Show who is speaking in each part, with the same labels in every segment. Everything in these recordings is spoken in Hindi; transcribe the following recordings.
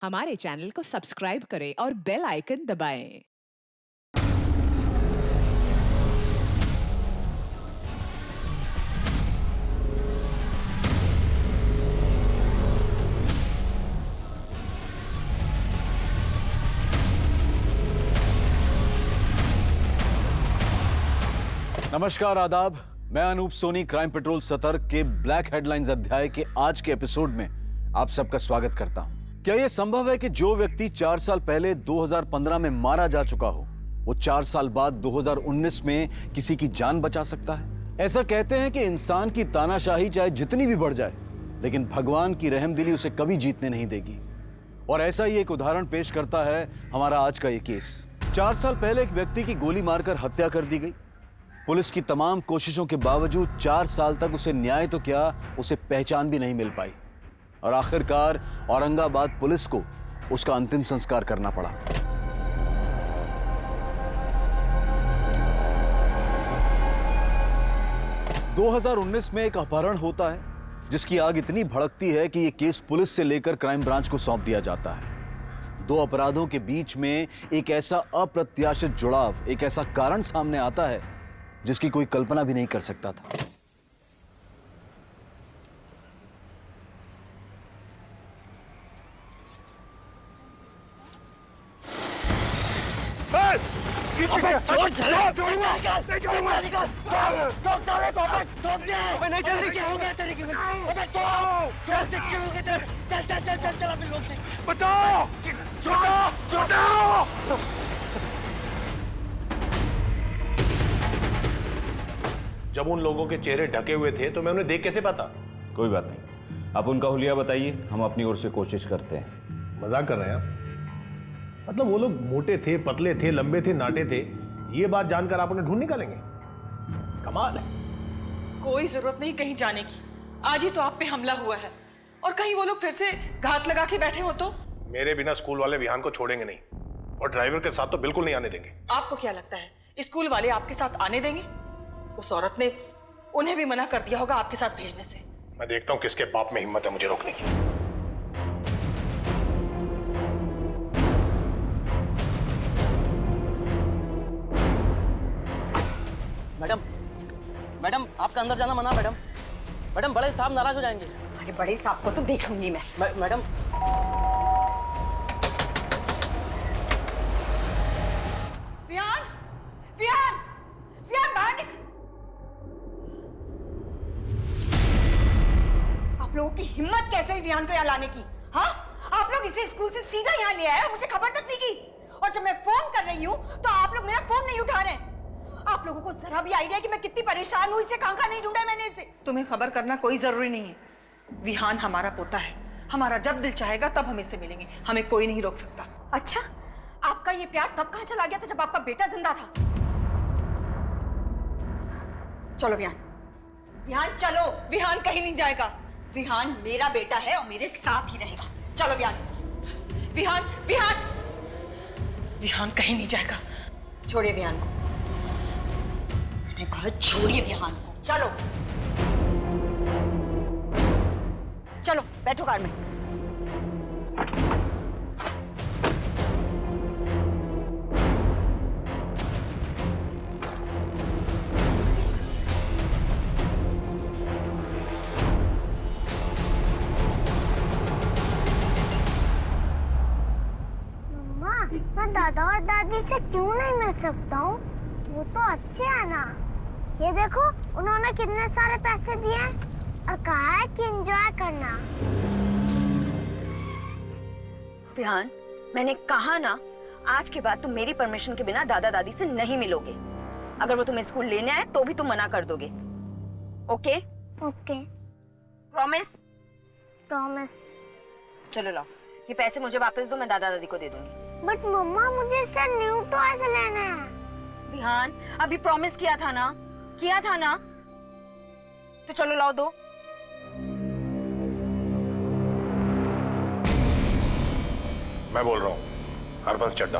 Speaker 1: हमारे चैनल को सब्सक्राइब करें और बेल आइकन दबाएं।
Speaker 2: नमस्कार, आदाब। मैं अनूप सोनी क्राइम पेट्रोल सतर्क के ब्लैक हेडलाइंस अध्याय के आज के एपिसोड में आप सबका स्वागत करता हूं। क्या यह संभव है कि जो व्यक्ति 4 साल पहले 2015 में मारा जा चुका हो, वो 4 साल बाद 2019 में किसी की जान बचा सकता है? ऐसा कहते हैं कि इंसान की तानाशाही चाहे जितनी भी बढ़ जाए, लेकिन भगवान की रहमदिली उसे कभी जीतने नहीं देगी। और ऐसा ही एक उदाहरण पेश करता है हमारा आज का ये केस। 4 साल पहले एक व्यक्ति की गोली मारकर हत्या कर दी गई। पुलिस की तमाम कोशिशों के बावजूद 4 साल तक उसे न्याय तो क्या, उसे पहचान भी नहीं मिल पाई और आखिरकार औरंगाबाद पुलिस को उसका अंतिम संस्कार करना पड़ा। – 2019 में एक अपहरण होता है जिसकी आग इतनी भड़कती है कि यह केस पुलिस से लेकर क्राइम ब्रांच को सौंप दिया जाता है। 2 अपराधों के बीच में एक ऐसा अप्रत्याशित जुड़ाव, एक ऐसा कारण सामने आता है जिसकी कोई कल्पना भी नहीं कर सकता था।
Speaker 3: जब उन लोगों के चेहरे ढके हुए थे तो मैं उन्हें देख कैसे पाता?
Speaker 4: कोई बात नहीं, आप उनका हुलिया बताइए, हम अपनी ओर से कोशिश करते हैं।
Speaker 3: मजाक कर रहे हैं आप? मतलब वो लोग मोटे थे, पतले थे, लंबे थे, नाटे थे, ये बात जानकर आप उन्हें ढूंढ निकालेंगे? कमाल है।
Speaker 5: कोई जरूरत नहीं कहीं जाने की। आज ही तो आप पे हमला हुआ है और कहीं वो लोग फिर से घात लगा के बैठे हो तो?
Speaker 3: मेरे बिना स्कूल वाले विहान को छोड़ेंगे नहीं और ड्राइवर के साथ तो बिल्कुल नहीं आने देंगे।
Speaker 5: आपको क्या लगता है स्कूल वाले आपके साथ आने देंगे? उस औरत ने उन्हें भी मना कर दिया होगा आपके साथ भेजने से।
Speaker 3: मैं देखता हूं किसके बाप में हिम्मत है मुझे रोकने की।
Speaker 6: मैडम, मैडम आपका अंदर जाना मना। मैडम, मैडम बड़े साहब नाराज हो जाएंगे।
Speaker 7: अरे बड़े साहब को तो देख लूंगी मैं।
Speaker 6: मैडम,
Speaker 7: विहान, विहान, विहान बाहर निकल। आप लोगों की हिम्मत कैसे हुई विहान को यहाँ लाने की? हाँ, आप लोग इसे स्कूल से सीधा यहाँ ले आए और मुझे खबर तक नहीं की। और जब मैं फोन कर रही हूँ तो आप लोग मेरा फोन नहीं उठा रहे हैं। आप लोगों को जरा भी आइडिया कि मैं कितनी परेशान हूँ? इसे कहाँ नहीं ढूंढा मैंने इसे।
Speaker 5: तुम्हें खबर करना कोई जरूरी नहीं है। विहान हमारा पोता है, हमारा जब दिल चाहेगा तब हम इससे मिलेंगे, हमें कोई नहीं रोक सकता।
Speaker 7: अच्छा, आपका ये प्यार तब कहाँ चला गया था जब आपका बेटा जिंदा था? चलो विहान, विहान चलो।
Speaker 5: विहान कहीं नहीं जाएगा।
Speaker 7: विहान मेरा बेटा है और मेरे साथ ही रहेगा। चलो विहान।
Speaker 5: विहान, विहान, विहान कहीं नहीं जाएगा।
Speaker 7: छोड़िए विहान को। मैंने कहा छोड़िए विहान को। चलो चलो बैठो कार में।
Speaker 8: मैं दादा और दादी से क्यों नहीं मिल सकता हूँ? वो तो अच्छे हैं ना। ये देखो, उन्होंने कितने सारे पैसे दिए हैं और कहा है कि एंजॉय करना।
Speaker 7: विहान, मैंने कहा ना, आज के बाद तुम मेरी परमिशन के बिना दादा दादी से नहीं मिलोगे। अगर वो तुम्हें स्कूल लेने आए तो भी तुम मना कर दोगे। ओके?
Speaker 8: ओके।
Speaker 7: प्रॉमिस?
Speaker 8: प्रॉमिस।
Speaker 7: चलो लाओ, ये पैसे मुझे वापस दो, मैं दादा दादी को दे दूंगी।
Speaker 8: बट मम्मा, मुझे इससे न्यू टॉयज लेना है।
Speaker 7: विहान, अभी प्रॉमिस किया था ना, किया था ना, तो चलो लाओ दो।
Speaker 3: मैं बोल रहा हूं, हरबंस चड्डा।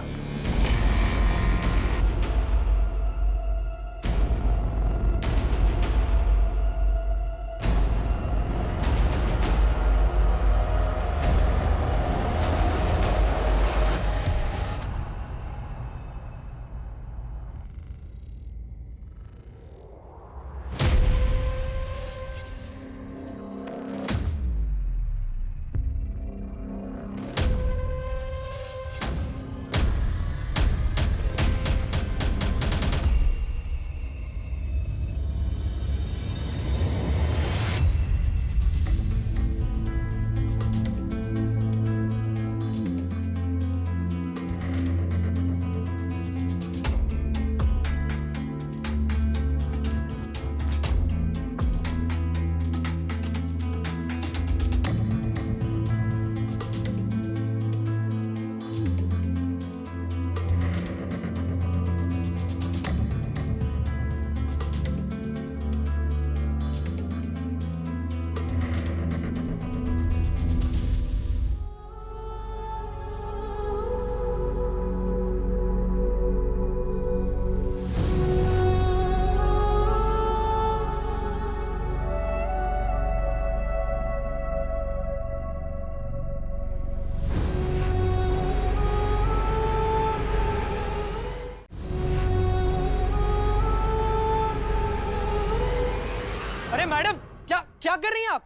Speaker 6: क्या कर रही हैं आप?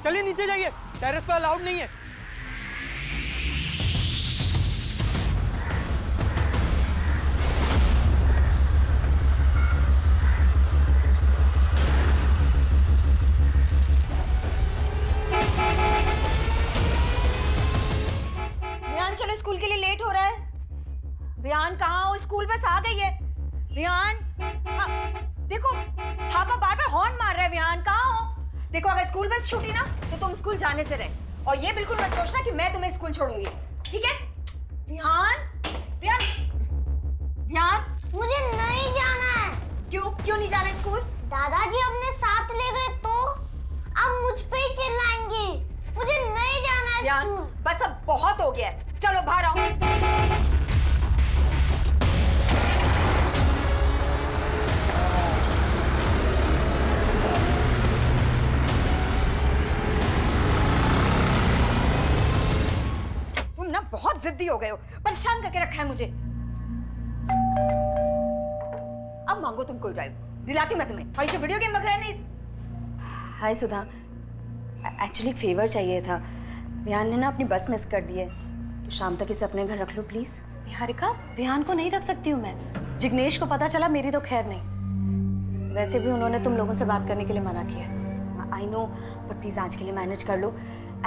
Speaker 6: चलिए नीचे जाइए, टेरेस पर अलाउड नहीं है।
Speaker 7: विहान चलो, स्कूल के लिए लेट हो रहा है। विहान कहाँ हो? स्कूल बस आ गई है। विहान, हाँ, देखो थापा बार बार हॉर्न मार रहा है। विहान कहाँ हो? देखो अगर स्कूल बस छूटी ना तो तुम स्कूल जाने से रहे, और ये बिल्कुल मत सोचना कि मैं तुम्हें स्कूल छोड़ूंगी, ठीक है? विहान, विहान, विहान,
Speaker 8: मुझे नहीं जाना है।
Speaker 7: क्यों नहीं जाना स्कूल?
Speaker 8: दादाजी अपने साथ ले गए तो अब मुझ पे ही चिल्लाएंगे। मुझे नहीं जाना है
Speaker 7: विहान,
Speaker 8: स्कूल।
Speaker 7: बस अब बहुत हो गया है, चलो बाहर आओ। ना बहुत जिद्दी हो गए हो, परेशान करके रखा है मुझे। अब मांगो तुम कोई ड्राइव, दिलाती हूँ मैं तुम्हें। और ये वीडियो गेम वगैरह नहीं। हाय सुधा, एक्चुअली एक फेवर चाहिए था। विहान ने ना अपनी बस मिस कर दी है, तो शाम तक इसे अपने घर रख लो प्लीज।
Speaker 9: निहारिका, विहान को नहीं रख सकती हूँ मैं। जिग्नेश को पता चला, मेरी तो खैर नहीं। वैसे भी उन्होंने तुम लोगों से बात करने के लिए मना किया।
Speaker 7: आई नो, पर प्लीज आज के लिए मैनेज कर लो।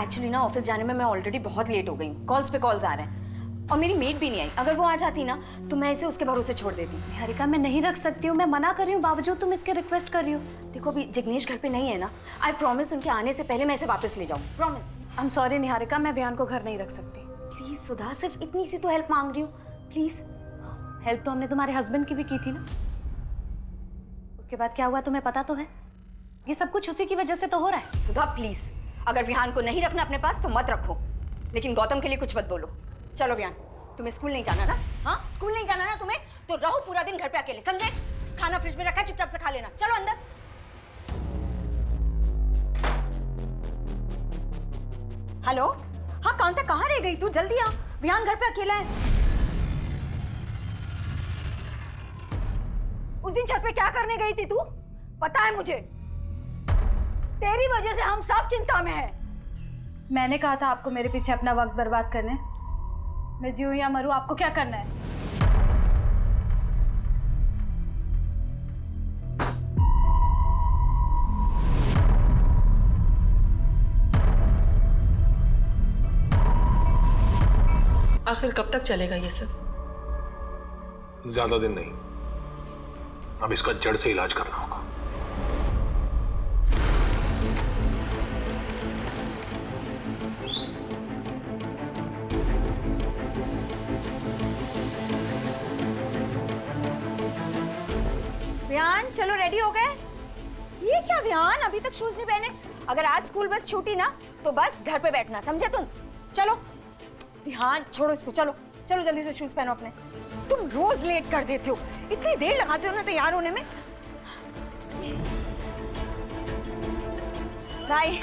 Speaker 7: एक्चुअली ना ऑफिस जाने में मैं ऑलरेडी बहुत लेट हो गई हूँ। कॉल्स पे कॉल्स आ रहे हैं और मेरी मेट भी नहीं आई। अगर वो आ जाती ना तो मैं इसे उसके भरोसे छोड़ देती।
Speaker 9: निहारिका, मैं नहीं रख सकती हूँ, मैं मना कर रही हूँ, बावजूद तुम इसके रिक्वेस्ट कर रही हो।
Speaker 7: देखो अभी जिग्नेश घर पे नहीं है ना, आई प्रॉमिस उनके आने से पहले मैं इसे वापस ले जाऊँ, promise.
Speaker 9: I am sorry Niharika, मैं विहान को घर नहीं रख सकती।
Speaker 7: प्लीज सुधा, सिर्फ इतनी सी तो हेल्प मांग रही हूँ, प्लीज।
Speaker 9: हेल्प तो हमने तुम्हारे हस्बैंड की भी की थी ना। उसके बाद क्या हुआ तुम्हें पता तो है। ये सब कुछ उसी की वजह से तो हो रहा है।
Speaker 7: सुधा प्लीज, अगर विहान को नहीं रखना अपने पास तो मत रखो, लेकिन गौतम के लिए कुछ मत बोलो। चलो विहान, तुम्हें स्कूल नहीं जाना ना? हाँ, स्कूल नहीं जाना ना तुम्हें, तो रहो पूरा दिन घर पे अकेले, समझे? खाना फ्रिज में रखा है, चुपचाप से खा लेना। चलो अंदर। हेलो, हाँ कांता, कहाँ रह गई तू? जल्दी आ, विहान घर पे अकेला है। उस दिन छत पे क्या करने गई थी तू? पता है मुझे, तेरी वजह से हम सब चिंता में हैं।
Speaker 9: मैंने कहा था आपको मेरे पीछे अपना वक्त बर्बाद करने। मैं जीऊं या मरूं, आपको क्या करना है?
Speaker 10: आखिर कब तक चलेगा ये सब?
Speaker 3: ज्यादा दिन नहीं, अब इसका जड़ से इलाज करना होगा।
Speaker 7: विहान चलो, रेडी हो गए? ये क्या विहान, अभी तक शूज नहीं पहने? अगर आज स्कूल बस छूटी ना तो बस घर पे बैठना, समझे तुम? चलो विहान, छोड़ो इसको, चलो चलो जल्दी से शूज पहनो अपने। तुम रोज लेट कर देते हो, इतनी देर लगाते हो ना तैयार होने में। बाय।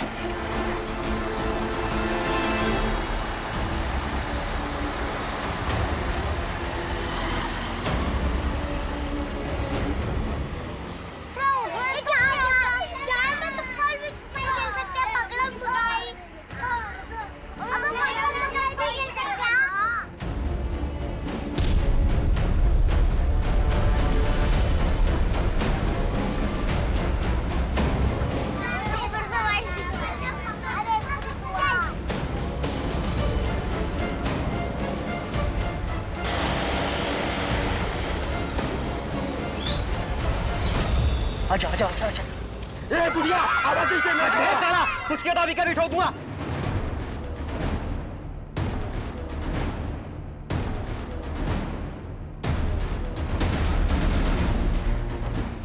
Speaker 6: आजा आजा आजा आजा। ए बुढ़िया, आवाज दे ना साला, कुछ कहता भी कभी ठोकूंगा।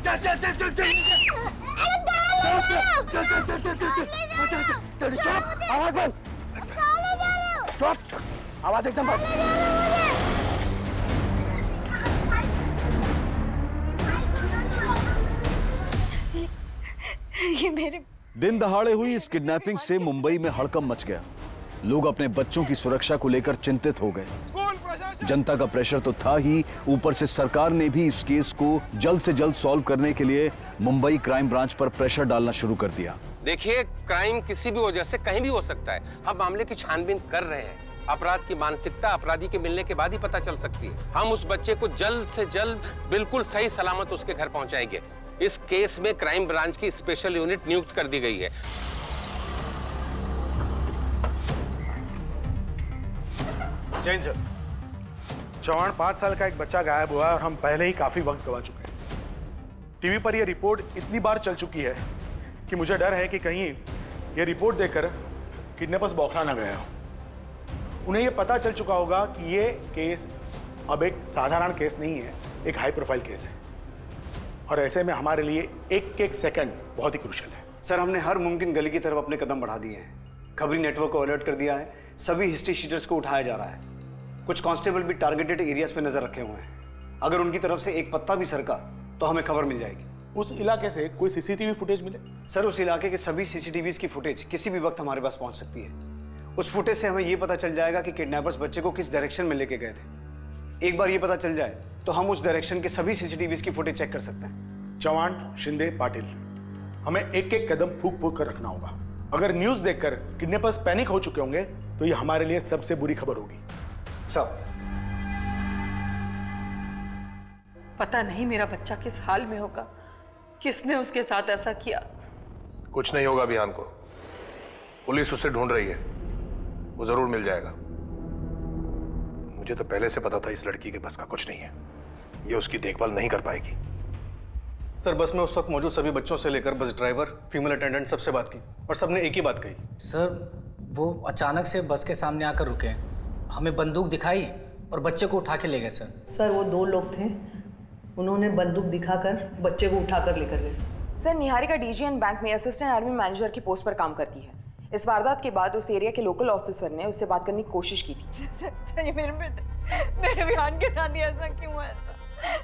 Speaker 6: चल चल चल चल चल चल चल चल चल चल चल। चुप, आवाज बंद, चुप, आवाज एकदम बंद।
Speaker 7: ये मेरे
Speaker 2: दिन दहाड़े हुई इस किडनैपिंग से मुंबई में हड़कंप मच गया। लोग अपने बच्चों की सुरक्षा को लेकर चिंतित हो गए।
Speaker 3: स्कूल प्रशासन
Speaker 2: जनता का प्रेशर तो था ही, ऊपर से सरकार ने भी इस केस को जल्द से जल्द सॉल्व करने के लिए मुंबई क्राइम ब्रांच पर प्रेशर डालना शुरू कर दिया।
Speaker 11: देखिए, क्राइम किसी भी वजह से कहीं भी हो सकता है। हम मामले की छानबीन कर रहे हैं। अपराध की मानसिकता अपराधी के मिलने के बाद ही पता चल सकती है। हम उस बच्चे को जल्द से जल्द बिल्कुल सही सलामत उसके घर पहुंचाएंगे। इस केस में क्राइम ब्रांच की स्पेशल यूनिट नियुक्त कर दी गई है।
Speaker 6: जैन सर, चौहान 5 साल का एक बच्चा गायब हुआ है और हम पहले ही काफी वक्त गवा चुके हैं। टीवी पर यह रिपोर्ट इतनी बार चल चुकी है कि मुझे डर है कि कहीं यह रिपोर्ट देखकर किडनैपर्स बौखला ना गया हो। उन्हें यह पता चल चुका होगा कि यह केस अब एक साधारण केस नहीं है, एक हाई प्रोफाइल केस है और ऐसे में हमारे लिए एक सेकंड बहुत ही क्रूशियल है।
Speaker 12: सर, हमने हर मुमकिन गली की तरफ अपने कदम बढ़ा दिए हैं। खबरी नेटवर्क को अलर्ट कर दिया है। सभी हिस्ट्री शीटर्स को उठाया जा रहा है। कुछ कांस्टेबल भी टारगेटेड एरियाज पे नजर रखे हुए हैं। अगर उनकी तरफ से एक पत्ता भी सरका तो हमें खबर मिल जाएगी।
Speaker 3: उस इलाके से कोई सीसीटीवी फुटेज मिले?
Speaker 12: सर, उस इलाके के सभी सीसीटीवीज की फुटेज किसी भी वक्त हमारे पास पहुंच सकती है। उस फुटेज से हमें यह पता चल जाएगा कि किडनैपर्स बच्चे को किस डायरेक्शन में लेके गए थे। एक बार ये पता चल जाए तो हम उस डायरेक्शन के सभी सीसीटीवीज की फुटेज चेक कर सकते हैं।
Speaker 3: चौहान, शिंदे, पाटिल, हमें एक एक कदम फूक फूक कर रखना होगा। अगर न्यूज देखकर किडनैपर्स पैनिक हो चुके होंगे तो ये हमारे लिए सबसे बुरी खबर होगी।
Speaker 12: सब
Speaker 10: पता नहीं मेरा बच्चा किस हाल में होगा, किसने उसके साथ ऐसा किया।
Speaker 13: कुछ नहीं होगा विहान को, पुलिस उसे ढूंढ रही है, वो जरूर मिल जाएगा। मुझे तो पहले से पता था इस लड़की के बस का कुछ नहीं है, ये उसकी देखभाल नहीं कर पाएगी।
Speaker 12: सर, बस में उस वक्त मौजूद सभी बच्चों से लेकर बस ड्राइवर, फीमेल अटेंडेंट सबसे बात की और सबने एक ही बात कही।
Speaker 14: सर, वो अचानक से बस के सामने आकर रुके, हमें बंदूक दिखाई और बच्चे को उठा के ले गए।
Speaker 10: सर, वो 2 लोग थे, उन्होंने बंदूक दिखाकर बच्चे को उठाकर लेकर गए।
Speaker 15: सर, निहारिका डीजीएन बैंक में असिस्टेंट एडमिन मैनेजर की पोस्ट पर काम करती है। इस वारदात के बाद उस एरिया के लोकल ऑफिसर ने उससे बात करने की कोशिश की थी।
Speaker 7: सर, ये मेरे विहान के साथ ही ऐसा क्यों है?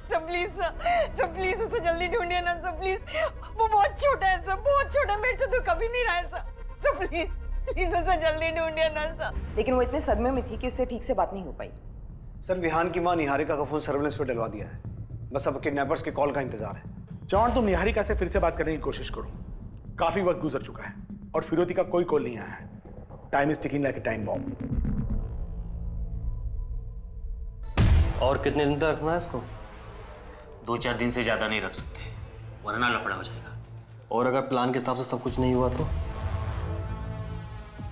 Speaker 7: सर प्लीज उसे जल्दी ढूंढिए ना सर, प्लीज। वो बहुत छोटा है सर, बहुत छोटा, मेरे से दूर कभी नहीं रहा है सर। प्लीज उसे जल्दी ढूंढिए ना सर।
Speaker 15: लेकिन वो इतने सदमे में थी कि उससे ठीक से बात नहीं हो पाई।
Speaker 12: सर, विहान की मां निहारिका का फोन सर्विलेंस पर डलवा दिया है। बस अब किडनैपर्स के कॉल का इंतजार है।
Speaker 3: चौहान, तुम निहारिका से फिर से बात करने की कोशिश करो। काफी वक्त गुजर चुका है और फिरोती का कोई कॉल नहीं आया है। Time is ticking like a time bomb.
Speaker 16: और कितने दिन तक रखना है इसको? 2-4 दिन से ज्यादा नहीं रख सकते, वरना लफड़ा हो जाएगा।
Speaker 17: और अगर प्लान के हिसाब से सब कुछ नहीं हुआ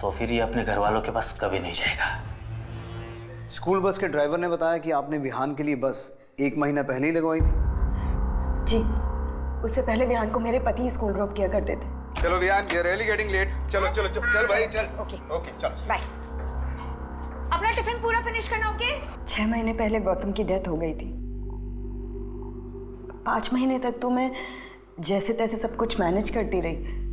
Speaker 16: तो फिर ये अपने घर वालों के पास कभी नहीं जाएगा।
Speaker 12: स्कूल बस के ड्राइवर ने बताया कि आपने विहान के लिए बस 1 महीना पहले ही लगवाई थी।
Speaker 7: जी, उससे पहले विहान को मेरे पति स्कूल ड्रॉप किया करते थे।
Speaker 13: चलो Vihaan, we are really getting late. चलो भाई, चल।
Speaker 7: ओके,
Speaker 13: चलो
Speaker 7: बाय। अपना टिफिन पूरा फिनिश करना, ओके? 6 महीने पहले गौतम की डेथ हो गई थी। 5 महीने तक तो मैं जैसे तैसे सब कुछ मैनेज करती रही,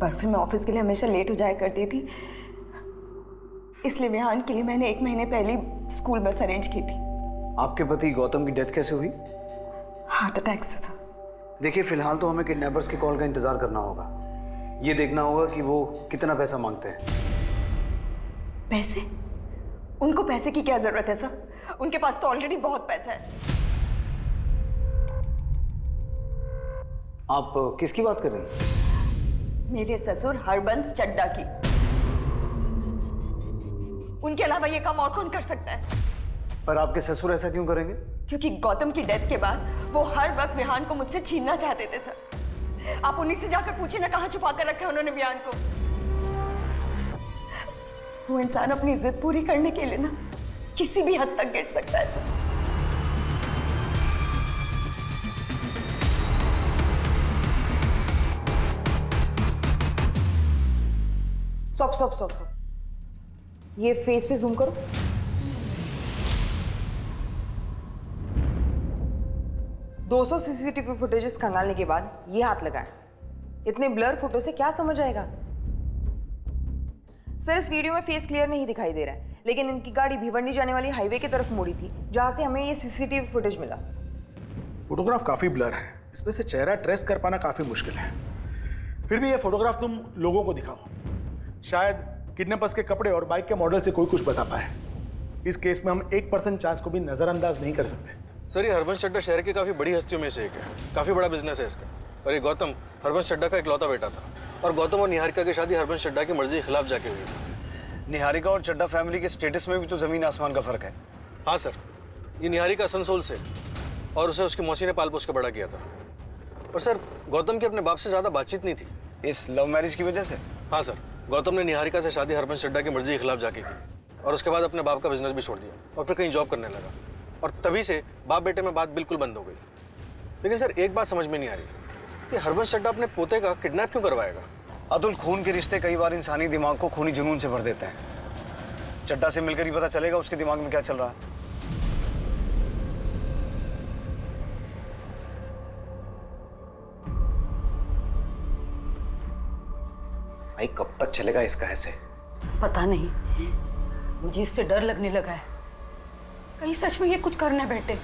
Speaker 7: पर फिर मैं ऑफिस के लिए हमेशा लेट हो जाया करती थी। इसलिए विहान के लिए मैंने 1 महीने पहले स्कूल बस अरेंज की थी।
Speaker 12: आपके पति गौतम की डेथ कैसे हुई?
Speaker 7: हार्ट अटैक से सर।
Speaker 12: देखिए, फिलहाल तो हमें किडनैपर्स के कॉल का इंतजार करना होगा। ये देखना होगा कि वो कितना पैसा मांगते हैं।
Speaker 7: पैसे? उनको पैसे की क्या जरूरत है सर? उनके पास तो ऑलरेडी बहुत पैसा है।
Speaker 12: आप किसकी बात कर रही हैं?
Speaker 7: मेरे ससुर हरबंस चड्डा की। उनके अलावा ये काम और कौन कर सकता है?
Speaker 12: पर आपके ससुर ऐसा क्यों करेंगे?
Speaker 7: क्योंकि गौतम की डेथ के बाद वो हर वक्त विहान को मुझसे छीनना चाहते थे सर। आप उन्हीं से जाकर पूछिए ना, कहाँ छुपा कर रखा है उन्होंने विहान को। वो इंसान अपनी जिद पूरी करने के लिए ना किसी भी हद तक गिर सकता है सर।
Speaker 15: स्टॉप। ये फेस पे जूम करो। दो 200 सीसीटीवी फुटेजेस खंगालने के बाद ये हाथ लगाए। इतने ब्लर फोटो से क्या समझ आएगा? सर, इस वीडियो में फेस क्लियर नहीं दिखाई दे रहा है, लेकिन इनकी गाड़ी भिवंडी जाने वाली हाईवे की तरफ मुड़ी थी, जहां से हमें ये सीसीटीवी फुटेज मिला।
Speaker 3: फोटोग्राफ काफी ब्लर है, इसमें से चेहरा ट्रेस कर पाना काफी मुश्किल है। फिर भी ये फोटोग्राफ तुम लोगों को दिखाओ, शायद किडनैपर्स के कपड़े और बाइक के मॉडल से कोई कुछ बता पाए।
Speaker 6: इस केस में हम 1% चांस को भी नजरअंदाज नहीं कर सकते।
Speaker 13: सर, ये हरबंस चड्ढा शहर की काफी बड़ी हस्तियों में से एक है, काफी बड़ा बिजनेस है इसका। और ये गौतम हरबंस चड्ढा का इकलौता बेटा था, और गौतम और निहारिका की शादी हरबंस चड्ढा की मर्जी के खिलाफ जाके हुई थी।
Speaker 12: निहारिका और चड्ढा फैमिली के स्टेटस में भी तो जमीन आसमान का फर्क है।
Speaker 13: हाँ सर, ये निहारिका असनसोल से, और उसे उसकी मौसी ने पाल पोस के बड़ा किया था। और सर, गौतम की अपने बाप से ज्यादा बातचीत नहीं थी।
Speaker 12: इस लव मैरिज की वजह से?
Speaker 13: हाँ सर, गौतम ने निहारिका से शादी हरबंस चड्ढा की मर्जी के खिलाफ जाके की, और उसके बाद अपने बाप का बिजनेस भी छोड़ दिया और फिर कहीं जॉब करने लगा, और तभी से बाप बेटे में बात बिल्कुल बंद हो गई। लेकिन सर, एक बात समझ में नहीं आ रही कि हरबंस चड्ढा अपने पोते का किडनैप क्यों करवाएगा?
Speaker 12: अतुल, खून के रिश्ते कई बार इंसानी दिमाग को खूनी जुनून से भर देते हैं। चड्ढा से मिलकर ही पता चलेगा उसके दिमाग में क्या चल रहा है।
Speaker 14: भाई कब तक चलेगा इसका ऐसे?
Speaker 7: पता नहीं, मुझे इससे डर लगने लगा है, कहीं सच में ये कुछ करने बैठे।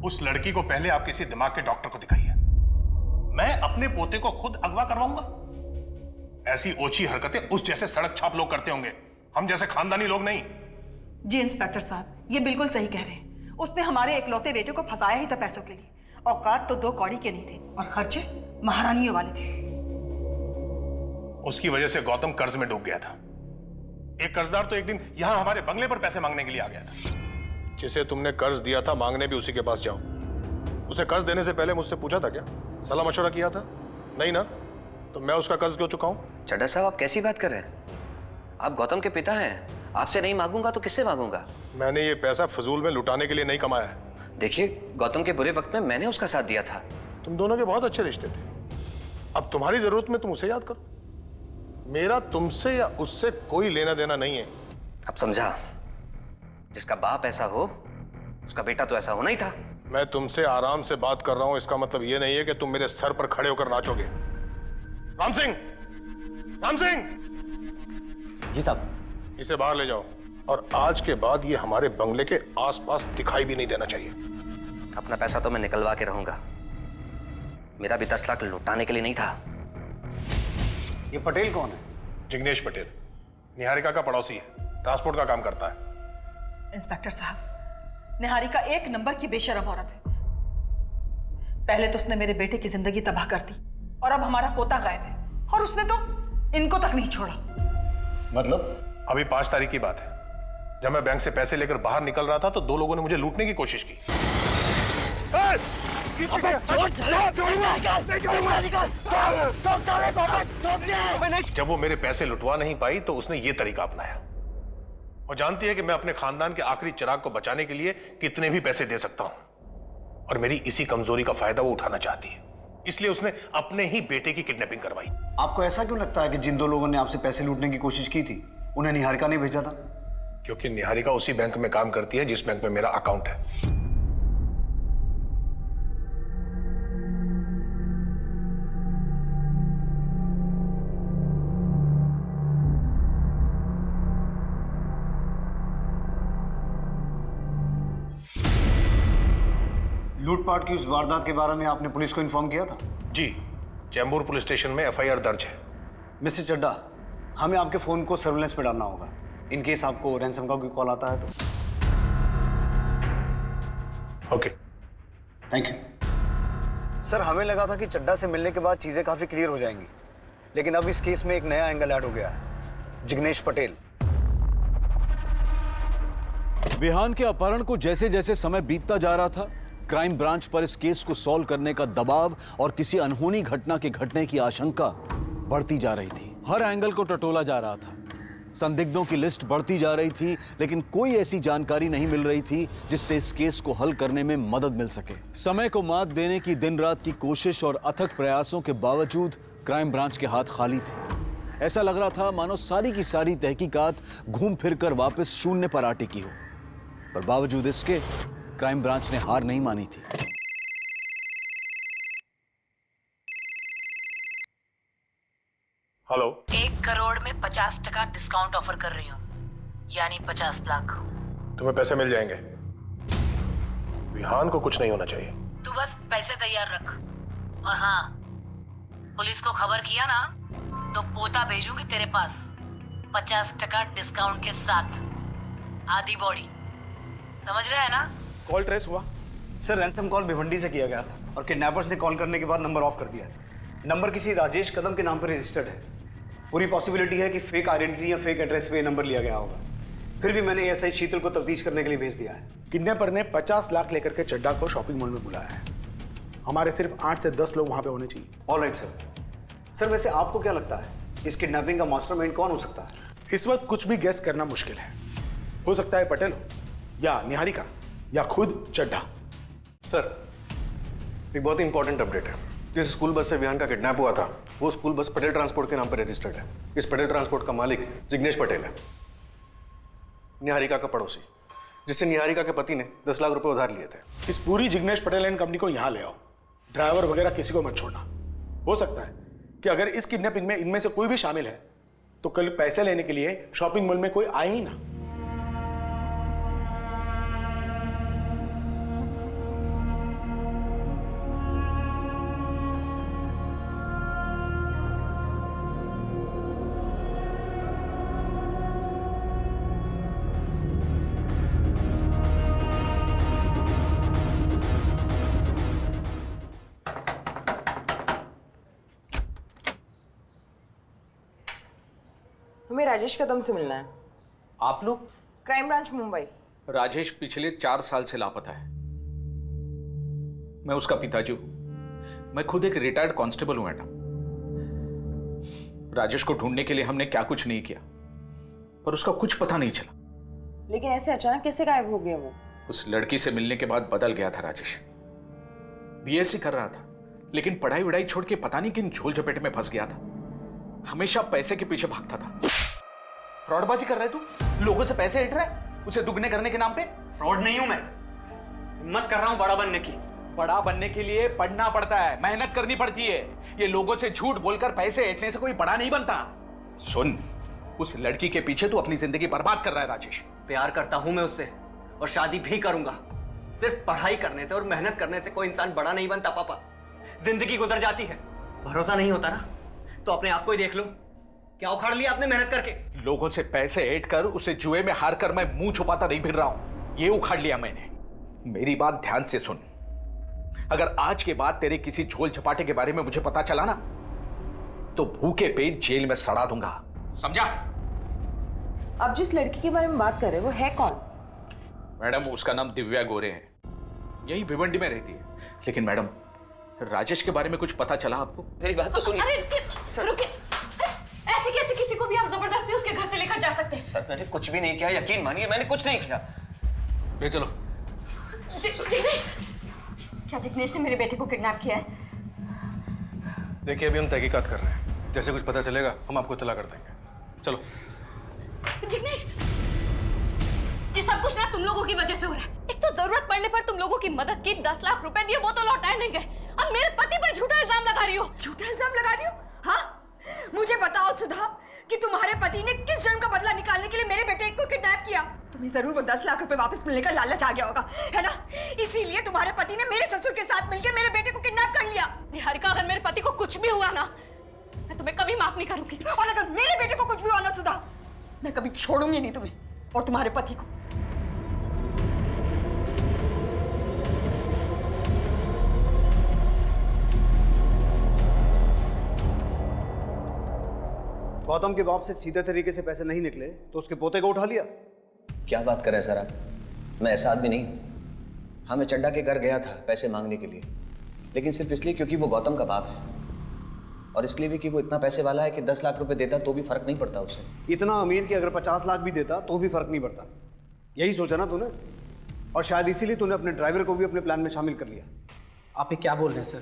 Speaker 6: उस लड़की को पहले आप किसी दिमाग के डॉक्टर को दिखाइए। मैं अपने पोते को खुद अगवा करवाऊंगा? ऐसी ओछी हरकतें उस जैसे सड़क छाप लोग करते होंगे, हम जैसे खानदानी लोग नहीं।
Speaker 5: जी इंस्पेक्टर साहब, ये बिल्कुल सही कह रहे हैं। उसने हमारे इकलौते बेटे को फंसाया ही था पैसों के लिए। औकात तो 2 कौड़ी के नहीं थे, और खर्चे महारानियों वाले थे।
Speaker 6: उसकी वजह से गौतम कर्ज में डूब गया था। एक कर्जदार तो एक दिन यहां हमारे बंगले पर पैसे मांगने के लिए आ गया था। जिसे तुमने कर्ज दिया था, मांगने भी उसी के पास जाओ। उसे कर्ज देने से पहले मुझसे पूछा था क्या? सलाह मशवरा किया था? नहीं ना? तो मैं उसका कर्ज क्यों चुकाऊं?
Speaker 16: चड्ढा साहब, आप कैसी बात कर रहे हैं? आप गौतम के पिता हैं, आपसे नहीं मांगूंगा तो किससे मांगूंगा?
Speaker 6: मैंने ये पैसा फजूल में लुटाने के लिए नहीं कमाया है।
Speaker 16: देखिए, गौतम के बुरे वक्त में मैंने उसका साथ दिया था।
Speaker 6: तुम दोनों के बहुत अच्छे रिश्ते थे। अब तुम्हारी जरूरत में तुम उसे याद करो। मेरा तुमसे या उससे कोई लेना देना नहीं है।
Speaker 16: अब समझा, जिसका बाप ऐसा हो उसका बेटा तो ऐसा होना ही था।
Speaker 6: मैं तुमसे आराम से बात कर रहा हूं, इसका मतलब यह नहीं है कि तुम मेरे सर पर खड़े होकर नाचोगे। राम सिंह, राम सिंह!
Speaker 14: जी साहब।
Speaker 6: इसे बाहर ले जाओ, और आज के बाद ये हमारे बंगले के आसपास दिखाई भी नहीं देना चाहिए।
Speaker 16: अपना पैसा तो मैं निकलवा के रहूंगा, मेरा भी 10 लाख लुटाने के लिए नहीं था।
Speaker 12: ये पटेल कौन है?
Speaker 6: जिग्नेश पटेल, निहारिका का पड़ोसी है, ट्रांसपोर्ट का काम करता है।
Speaker 5: इंस्पेक्टर साहब, निहारिका एक नंबर की बेशरम औरत है। पहले तो उसने मेरे बेटे की जिंदगी तबाह कर दी, और अब हमारा पोता गायब है, और उसने तो इनको तक नहीं छोड़ा।
Speaker 12: मतलब?
Speaker 6: अभी 5 तारीख की बात है, जब मैं बैंक से पैसे लेकर बाहर निकल रहा था तो 2 लोगों ने मुझे लूटने की कोशिश की। जब वो मेरे पैसे लुटवा नहीं पाई तो उसने ये तरीका अपनाया। वो जानती है कि मैं अपने खानदान के आखिरी चिराग को बचाने के लिए कितने भी पैसे दे सकता हूं, और मेरी इसी कमजोरी का फायदा वो उठाना चाहती है। इसलिए उसने अपने ही बेटे की किडनैपिंग करवाई।
Speaker 12: आपको ऐसा क्यों लगता है कि जिन 2 लोगों ने आपसे पैसे लूटने की कोशिश की थी, उन्हें निहारिका ने भेजा था?
Speaker 6: क्योंकि निहारिका उसी बैंक में काम करती है जिस बैंक में मेरा अकाउंट है।
Speaker 12: लूटपाट की उस वारदात के बारे में आपने पुलिस को इन्फॉर्म किया था?
Speaker 6: जी, चैम्बूर पुलिस स्टेशन में FIR दर्ज है।
Speaker 12: मिस्टर चड्ढा, हमें आपके फोन को सर्विलेंस पे डालना होगा, इन केस आपको रैंसम का कोई कॉल आता है तो।
Speaker 6: Okay,
Speaker 12: thank you. सर, हमें लगा था कि चड्ढा से मिलने के बाद चीजें काफी क्लियर हो जाएंगी, लेकिन अब इस केस में एक नया एंगल ऐड हो गया है। जिग्नेश पटेल।
Speaker 2: विहान के अपहरण को जैसे जैसे समय बीतता जा रहा था, क्राइम ब्रांच पर इस केस को सॉल्व करने का दबाव और किसी अनहोनी घटना के घटने की आशंका बढ़ती जा रही थी। हर एंगल को टटोला जा रहा था, संदिग्धों की लिस्ट बढ़ती जा रही थी, लेकिन कोई ऐसी जानकारी नहीं मिल रही थी जिससे इस केस को हल करने में मदद मिल सके। समय को मात देने की दिन रात की कोशिश और अथक प्रयासों के बावजूद क्राइम ब्रांच के हाथ खाली थे। ऐसा लग रहा था मानो सारी की सारी तहकीकात घूम फिर कर वापस शून्य पर आ टिकी हो, पर बावजूद इसके क्राइम ब्रांच ने हार नहीं मानी थी।
Speaker 6: हेलो।
Speaker 18: 1 करोड़ में 50% डिस्काउंट ऑफर कर रही हूँ, यानी 50 लाख।
Speaker 6: तुम्हें पैसे मिल जाएंगे।
Speaker 3: विहान को कुछ नहीं होना चाहिए।
Speaker 18: तू बस पैसे तैयार रख। और हाँ, पुलिस को खबर किया ना तो पोता भेजूंगी तेरे पास 50% डिस्काउंट के साथ, आधी बॉडी। समझ रहा है ना?
Speaker 6: कॉल ट्रेस हुआ?
Speaker 12: सर रैंसम कॉल भिवंडी से किया गया था और किडनैपर्स ने कॉल करने के बाद नंबर ऑफ कर दिया है। नंबर किसी राजेश कदम के नाम पर रजिस्टर्ड है। पूरी पॉसिबिलिटी है कि फेक आइडेंटिटी या फेक एड्रेस पे नंबर लिया गया होगा। फिर भी मैंने एसआई शीतल को तफ्तीश करने के लिए भेज दिया है।
Speaker 6: किडनैपर ने 50 लाख लेकर के चड्डा को शॉपिंग मॉल में बुलाया है। हमारे सिर्फ 8 से 10 लोग वहां पे होने चाहिए।
Speaker 12: Alright sir. सर वैसे आपको क्या लगता है इस किडनैपिंग का मास्टरमाइंड कौन हो सकता है?
Speaker 6: इस वक्त कुछ भी गेस करना मुश्किल है। हो सकता है पटेल हो, या निहारिका, या खुद चड्ढा।
Speaker 13: सर, एक बहुत ही इंपॉर्टेंट अपडेट है। जिस स्कूल बस से विहान का किडनैप हुआ था वो स्कूल बस पटेल ट्रांसपोर्ट के नाम पर रजिस्टर्ड है। इस पटेल ट्रांसपोर्ट का मालिक जिग्नेश पटेल है, निहारिका का पड़ोसी, जिससे निहारिका के पति ने 10 लाख रुपए उधार लिए थे।
Speaker 6: इस पूरी जिग्नेश पटेल एंड कंपनी को यहां ले आओ। ड्राइवर वगैरह किसी को मत छोड़ना। हो सकता है कि अगर इस किडनैपिंग में इनमें से कोई भी शामिल है तो कल पैसे लेने के लिए शॉपिंग मॉल में कोई आए ही ना।
Speaker 15: तुम्हें राजेश कदम से मिलना है।
Speaker 19: आप लोग?
Speaker 15: Crime branch Mumbai.
Speaker 19: राजेश पिछले 4 साल से लापता है। मैं उसका पिताजी हूं। मैं खुद एक रिटायर्ड कांस्टेबल हूं मैडम। राजेश को ढूंढने के लिए हमने क्या कुछ नहीं किया, पर उसका कुछ पता नहीं चला।
Speaker 15: लेकिन ऐसे अचानक कैसे गायब हो गया वो?
Speaker 19: उस लड़की से मिलने के बाद बदल गया था राजेश। बीएससी कर रहा था, लेकिन पढ़ाई वढ़ाई छोड़ के पता नहीं किन झोल झपेटे में फंस गया था। हमेशा पैसे के पीछे भागता था।
Speaker 14: फ्रॉडबाजी कर रहा है तू? लोगों से पैसे ऐंठ रहा है उसे दुगने करने के नाम पे?
Speaker 12: फ्रॉड नहीं हूं मैं, हिम्मत कर रहा हूं बड़ा बनने की।
Speaker 14: बड़ा बनने के लिए पढ़ना पड़ता है, मेहनत करनी पड़ती है। ये लोगों से झूठ बोलकर पैसे ऐंठने से कोई बड़ा नहीं बनता। सुन, उस लड़की के पीछे तू अपनी जिंदगी बर्बाद कर रहा है राजेश।
Speaker 12: प्यार करता हूं मैं उससे और शादी भी करूंगा। सिर्फ पढ़ाई करने से और मेहनत करने से कोई इंसान बड़ा नहीं बनता पापा। जिंदगी गुजर जाती है। भरोसा नहीं होता ना तो अपने आप को ही देख लो। क्या उखाड़ लिया आपने मेहनत करके?
Speaker 19: लोगों से पैसे ऐंठ कर उसे जुए में हार कर मैं मुंह छुपाता नहीं फिर रहा हूं। ये उखाड़ लिया मैंने। मेरी बात ध्यान से सुन। अगर आज के बाद तेरे किसी झोल झपाटे के बारे में मुझे पता चला ना तो भूखे पेट जेल में सड़ा दूंगा, समझा?
Speaker 15: अब जिस लड़की के बारे में बात कर रहे हैं वो है कौन?
Speaker 19: मैडम उसका नाम दिव्या गोरे है, यही भिवंडी में रहती है। लेकिन मैडम राजेश के बारे में कुछ पता चला आपको?
Speaker 12: मेरी बात तो सुनिए।
Speaker 9: अरे रुकिए, ऐसे कैसे किसी को भी आप जबरदस्ती उसके घर से लेकर जा सकते हैं?
Speaker 12: सर मैंने कुछ भी नहीं किया, यकीन मानिए मैंने कुछ नहीं किया।
Speaker 19: ले चलो।
Speaker 7: जिग्नेश, क्या जिग्नेश ने मेरे बेटे को किडनैप किया है?
Speaker 13: देखिए अभी हम तहकीकात कर रहे हैं, जैसे कुछ पता चलेगा हम आपको इत्तला कर देंगे। चलो।
Speaker 9: जिग्नेश, ये सब कुछ ना तुम लोगों की वजह से हो रहा है। एक तो जरूरत पड़ने पर तुम लोगों की मदद की, 10 लाख रुपए दिए, वो तो लौटाए नहीं गए। अब मेरे पति पर झूठा इल्जाम लगा रही हो।
Speaker 7: झूठा इल्जाम लगा रही हो? हाँ, मुझे बताओ सुधा कि तुम्हारे पति ने किस जन्म का बदला निकालने के लिए मेरे बेटे को किडनैप किया। तुम्हें जरूर वो 10 लाख रुपए वापस मिलने का लालच आ गया होगा, है ना? इसीलिए तुम्हारे पति ने मेरे ससुर के साथ मिलकर मेरे बेटे को किडनैप कर लिया।
Speaker 9: निहारिका, अगर मेरे पति को कुछ भी हुआ ना मैं तुम्हें कभी माफ नहीं करूंगी।
Speaker 7: और अगर मेरे बेटे को कुछ भी हुआ ना सुधा, मैं कभी छोड़ूंगी नहीं तुम्हें और तुम्हारे पति को।
Speaker 12: गौतम के बाप से सीधे तरीके से पैसे नहीं निकले तो उसके पोते को उठा लिया।
Speaker 20: क्या बात कर रहे हैं सर आप? मैं ऐसा आदमी नहीं। हाँ, मैं चड्डा के घर गया था पैसे मांगने के लिए, लेकिन सिर्फ इसलिए क्योंकि वो गौतम का बाप है, और इसलिए भी कि वो इतना पैसे वाला है कि 10 लाख रुपए देता तो भी फर्क नहीं पड़ता उसे।
Speaker 12: इतना अमीर कि अगर 50 लाख भी देता तो भी फर्क नहीं पड़ता। यही सोचा ना तूने, और शायद इसीलिए तूने अपने ड्राइवर को भी अपने प्लान में शामिल कर लिया।
Speaker 14: आप ये क्या बोल रहे हैं सर?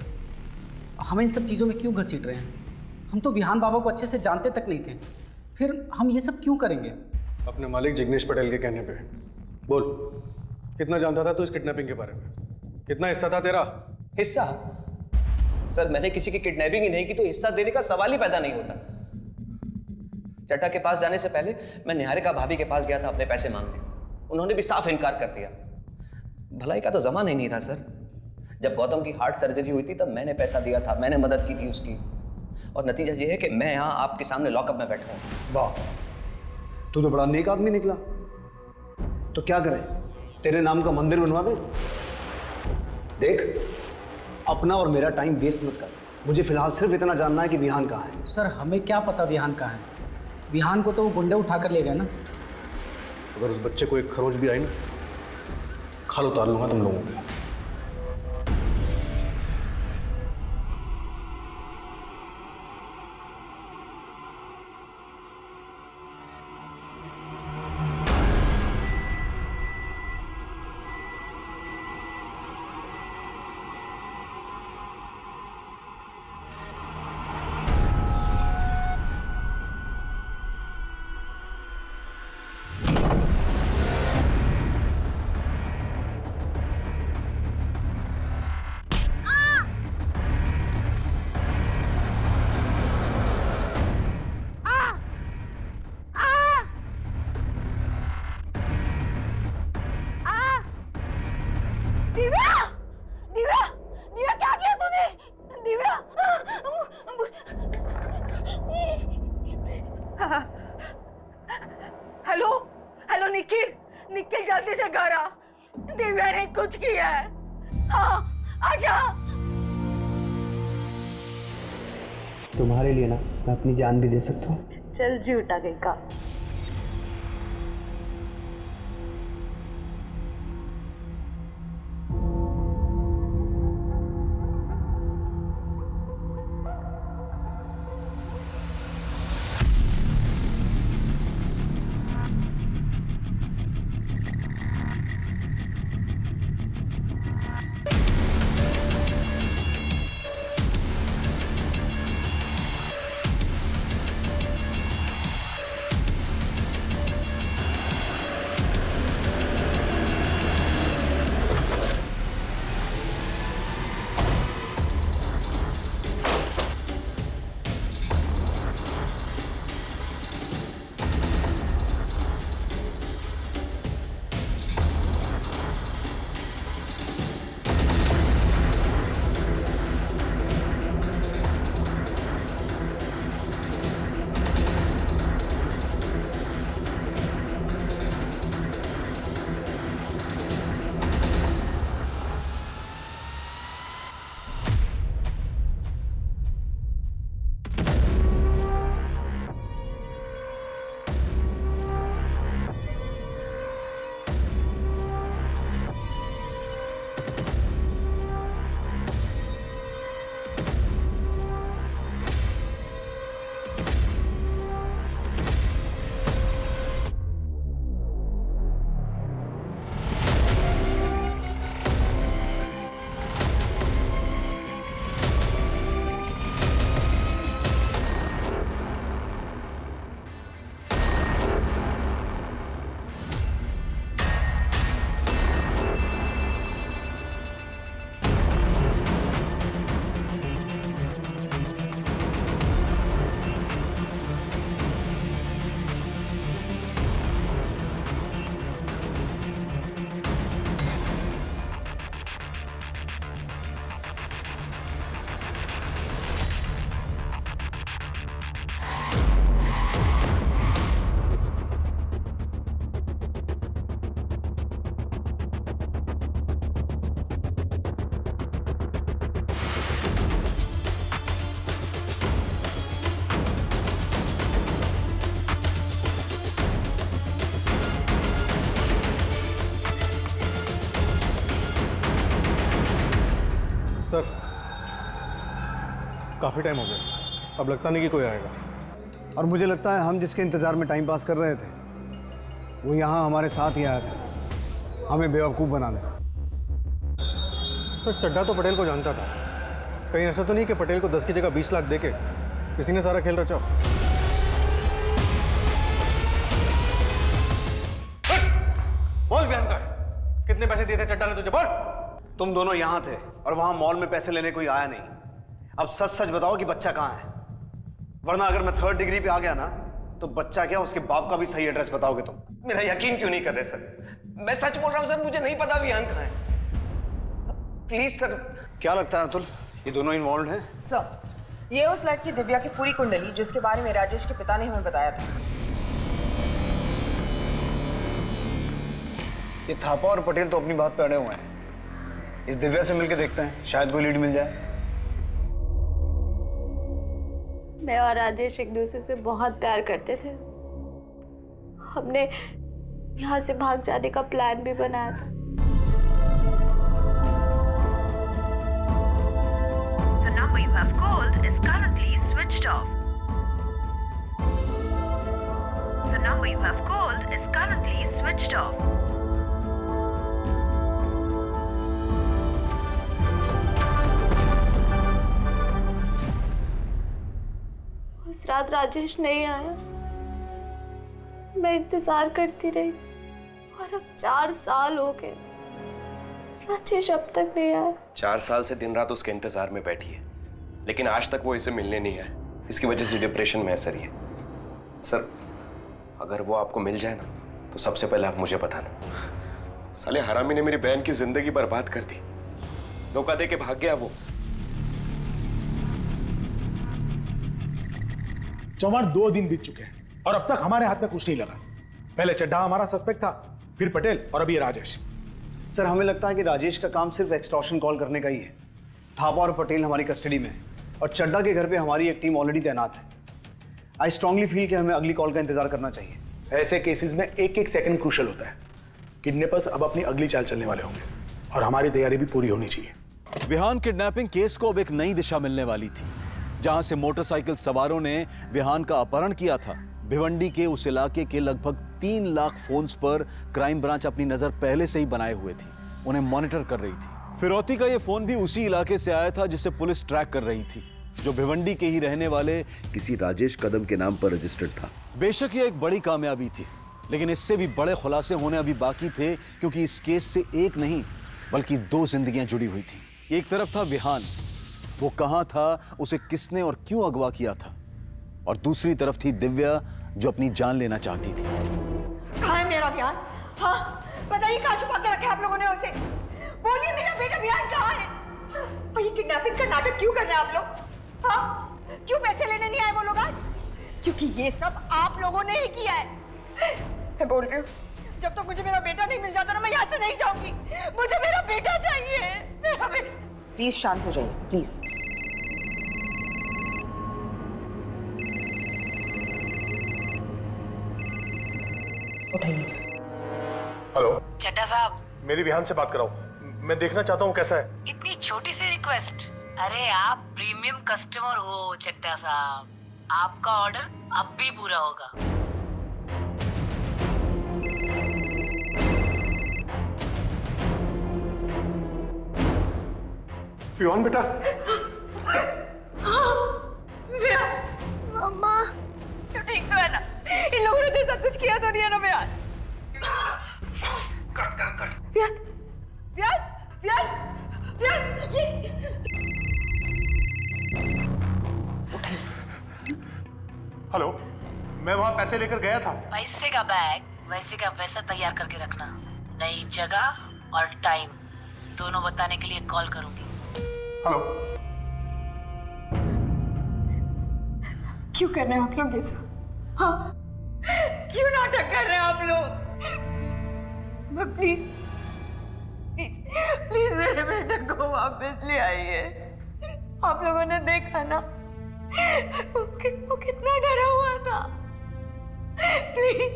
Speaker 14: हम इन सब चीज़ों में क्यों घसीट रहे हैं? हम तो विहान बाबा को अच्छे से जानते तक नहीं थे, फिर हम ये सब क्यों करेंगे?
Speaker 13: अपने मालिक जिग्नेश पटेल के कहने पे। बोल, कितना जानता था तू इस किडनैपिंग के बारे में? कितना हिस्सा था तेरा?
Speaker 20: हिस्सा? सर मैंने किसी की किडनैपिंग ही नहीं की तो हिस्सा देने का सवाल ही पैदा नहीं होता। चड्डा के पास जाने से पहले मैं निहारिका भाभी के पास गया था अपने पैसे मांगने। उन्होंने भी साफ इनकार कर दिया। भलाई का तो जमाना ही नहीं रहा सर। जब गौतम की हार्ट सर्जरी हुई थी तब मैंने पैसा दिया था, मैंने मदद की थी उसकी, और नतीजा ये है कि मैं यहाँ आपके सामने लॉकअप में बैठा हूँ।
Speaker 12: वाह, तू तो बड़ा नेक आदमी निकला। तो क्या करें, तेरे नाम का मंदिर बनवा दे? देख, अपना और मेरा टाइम वेस्ट मत कर। मुझे फिलहाल सिर्फ इतना जानना है कि विहान कहाँ है।
Speaker 21: सर हमें क्या पता विहान कहाँ है? विहान को तो वो गुंडे उठा कर ले गए ना।
Speaker 13: अगर उस बच्चे को एक खरोच भी आई ना, खाल उतार लूंगा तुम लोगों को।
Speaker 7: हेलो हेलो निखिल, निखिल जल्दी से घर आ। दिव्या ने कुछ किया है। हाँ आजा।
Speaker 12: तुम्हारे लिए ना मैं अपनी जान भी दे सकता हूँ।
Speaker 7: चल झूठा गई का।
Speaker 13: सर, काफ़ी टाइम हो गया, अब लगता नहीं कि कोई आएगा।
Speaker 12: और मुझे लगता है हम जिसके इंतजार में टाइम पास कर रहे थे वो यहाँ हमारे साथ ही आया था, हमें बेवकूफ़ बनाने।
Speaker 13: सर, चड्ढा तो पटेल को जानता था। कहीं ऐसा तो नहीं कि पटेल को 10 की जगह 20 लाख देके किसी ने सारा खेल रचा हो?
Speaker 12: बोल विहान का है? कितने पैसे दिए थे चड्ढा ने तुझे? बोल। तुम दोनों यहाँ थे और वहां मॉल में पैसे लेने कोई आया नहीं। अब सच सच बताओ कि बच्चा कहाँ है, वरना अगर मैं 3rd डिग्री पे आ गया ना तो बच्चा क्या उसके बाप का भी सही एड्रेस बताओगे तुम।
Speaker 13: मेरा यकीन क्यों नहीं कर रहे सर?
Speaker 12: मैं सच बोल रहा हूँ सर, मुझे नहीं पता विहान कहाँ है। Please sir. क्या लगता है अतुल, ये दोनों इन्वॉल्व हैं?
Speaker 15: सर, ये उस लड़की दिव्या की पूरी कुंडली जिसके बारे में राजेश के पिता ने हमें बताया था।
Speaker 12: ये थापा और पटेल तो अपनी बात पे अड़े हुए हैं। इस दिव्या से मिलके देखते हैं, शायद कोई लीड मिल जाए।
Speaker 9: मैं और राजेश एक दूसरे से बहुत प्यार करते थे। हमने यहाँ से भाग जाने का प्लान भी बनाया था।
Speaker 1: The number you have called is currently switched off. The number you have called is currently switched off.
Speaker 9: उस रात राजेश नहीं आया। मैं इंतजार करती रही और अब 4 साल हो गए, राजेश अब तक नहीं आया।
Speaker 16: 4 साल से दिन रात उसके इंतजार में बैठी है, लेकिन आज तक वो इसे मिलने नहीं आया। इसकी वजह से डिप्रेशन में असर ही है। सर, अगर वो आपको मिल जाए ना, तो सबसे पहले आप मुझे बताना। साले हरामी ने मेरी बहन की जिंदगी बर्बाद कर दी, धोखा दे के भाग गया वो।
Speaker 6: चौहान 2 दिन बीत चुके हैं और अब तक हमारे हाथ में कुछ नहीं लगा। पहले चड्ढा हमारा सस्पेक्ट था, फिर पटेल और अभी राजेश।
Speaker 12: सर, हमें लगता है कि राजेश का काम सिर्फ एक्सटॉर्शन कॉल करने का ही है। थापा और पटेल हमारी कस्टडी में है और चड्ढा के घर पे हमारी एक टीम ऑलरेडी तैनात है। आई स्ट्रांगली फील कि हमें अगली कॉल का इंतजार करना चाहिए।
Speaker 6: ऐसे केसेस में एक सेकंड क्रूशल होता है। किडनैपर्स अब अपनी अगली चाल चलने वाले होंगे और हमारी तैयारी भी पूरी होनी चाहिए।
Speaker 2: विहान किडनैपिंग केस को अब एक नई दिशा मिलने वाली थी। जहां से मोटरसाइकिल सवारों ने विहान का अपहरण किया था, भिवंडी के उस इलाके के लगभग 3 लाख फोन्स पर क्राइम ब्रांच अपनी नजर पहले से ही बनाए हुए थी, उन्हें मॉनिटर कर रही थी। फिरौती का ये फोन भी उसी इलाके से आया था जिसे पुलिस ट्रैक कर रही थी, जो भिवंडी के ही रहने वाले किसी राजेश कदम के नाम पर रजिस्टर्ड था। बेशक ये एक बड़ी कामयाबी थी, लेकिन इससे भी बड़े खुलासे होने अभी बाकी थे, क्योंकि इस केस से एक नहीं बल्कि 2 जिंदगियां जुड़ी हुई थी। एक तरफ था विहान, वो कहां था, उसे किसने और क्यों अगवा किया था, और दूसरी तरफ थी दिव्या, जो अपनी जान लेना चाहती थी।
Speaker 7: कहाँ है मेरा विहान? हाँ, बताइए कहाँ छुपा के रखे आप लोगों ने उसे? बोलिए, मेरा बेटा विहान कहाँ है? और ये किडनैपिंग का नाटक क्यों कर रहे हैं आप लोग? हाँ, क्यों पैसे लेने नहीं आए वो लोग आज? क्योंकि ये सब आप लोगों ने ही किया है। मैं बोल रही हूँ, जब तक मुझे मेरा बेटा नहीं मिल जाता ना, मैं यहाँ से नहीं जाऊंगी। मुझे मेरा बेटा चाहिए, मेरा बेटा।
Speaker 15: प्लीज शांत हो जाइए, प्लीज। उठाइए।
Speaker 3: हेलो
Speaker 18: चड्ढा साहब,
Speaker 3: मेरी विहान से बात कराओ, मैं देखना चाहता हूँ कैसा है।
Speaker 18: इतनी छोटी सी रिक्वेस्ट। अरे आप प्रीमियम कस्टमर हो चड्ढा साहब, आपका ऑर्डर अब भी पूरा होगा।
Speaker 3: विहान बेटा।
Speaker 8: मम्मा,
Speaker 7: तू ठीक तो है ना? इन लोगों ने तेरे साथ कुछ किया तो नहीं है ना विहान?
Speaker 3: कट।
Speaker 7: विहान, विहान, विहान, विहान, ये
Speaker 3: हेलो, मैं वहां पैसे लेकर गया था।
Speaker 18: पैसे का बैग वैसे का वैसा तैयार करके रखना। नई जगह और टाइम दोनों बताने के लिए कॉल करूंगी।
Speaker 3: हेलो।
Speaker 7: क्यों कर रहे हैं आप लोग ये सब? हाँ, क्यों नाटक कर रहे हैं आप लोग? प्लीज प्लीज प्लीज मेरे बेटे को वापस ले आइए। आप लोगों ने देखा ना, वो कितना डरा हुआ था। प्लीज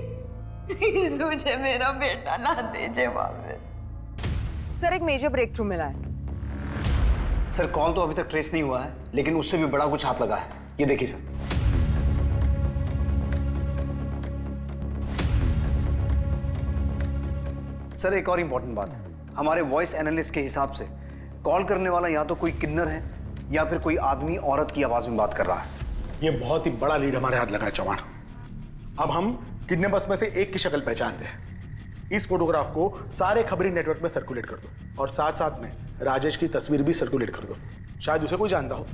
Speaker 7: प्लीज मुझे मेरा बेटा ना दीजिए वापस।
Speaker 15: सर, एक मेजर ब्रेक थ्रू मिला है।
Speaker 12: सर, कॉल तो अभी तक ट्रेस नहीं हुआ है, लेकिन उससे भी बड़ा कुछ हाथ लगा है। ये देखिए सर। सर, एक और इंपॉर्टेंट बात है। हमारे वॉइस एनालिस्ट के हिसाब से कॉल करने वाला या तो कोई किन्नर है या फिर कोई आदमी औरत की आवाज में बात कर रहा है।
Speaker 6: ये बहुत ही बड़ा लीड हमारे हाथ लगा है चौहान। अब हम किडनैपर्स में से एक की शक्ल पहचानते हैं। इस फोटोग्राफ को सारे खबरी नेटवर्क में सर्कुलेट कर दो और साथ साथ में राजेश की तस्वीर भी सर्कुलेट कर दो, शायद उसे कोई जानता हो।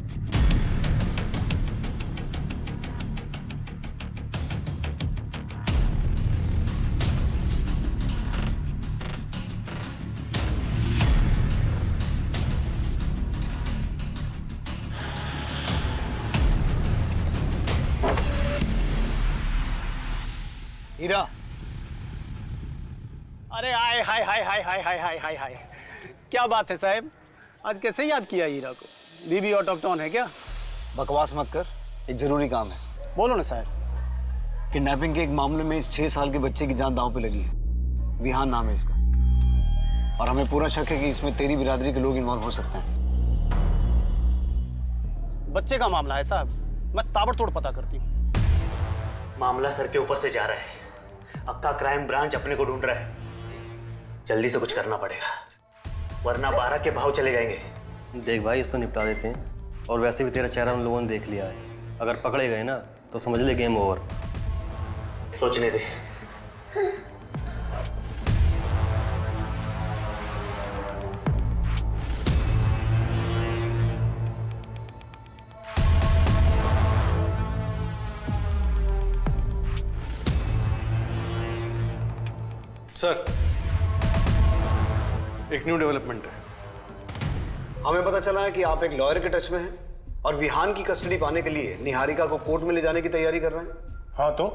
Speaker 4: हाय हाय हाय हाय हाय हाय, क्या बात है साहब, आज कैसे याद किया हीरा को? बीबी ऑटोक्टोन है क्या?
Speaker 12: बकवास मत कर, एक जरूरी काम है।
Speaker 4: बोलो ना साहब।
Speaker 12: किडनैपिंग के एक मामले में इस 6 साल के बच्चे की जान दांव पे लगी है। विहान नाम है इसका, और हमें पूरा शक है कि इसमें तेरी बिरादरी के लोग इन्वॉल्व हो सकते हैं।
Speaker 4: बच्चे का मामला है साहब, मैं ताबड़तोड़ पता करती हूँ।
Speaker 22: मामला सर के ऊपर से जा रहा है, अक्का क्राइम ब्रांच अपने को ढूंढ रहा है। जल्दी से कुछ करना पड़ेगा, वरना 12 के भाव चले जाएंगे।
Speaker 17: देख भाई, इसको निपटा देते हैं, और वैसे भी तेरा चेहरा उन लोगों ने देख लिया है। अगर पकड़े गए ना तो समझ ले गेम ओवर।
Speaker 22: सोचने दे।
Speaker 13: सर, एक न्यू डेवलपमेंट है।
Speaker 12: हमें पता चला है कि आप एक लॉयर के टच में हैं और विहान की कस्टडी पाने के लिए निहारिका को कोर्ट में ले जाने की तैयारी कर रहे हैं।
Speaker 3: हाँ, तो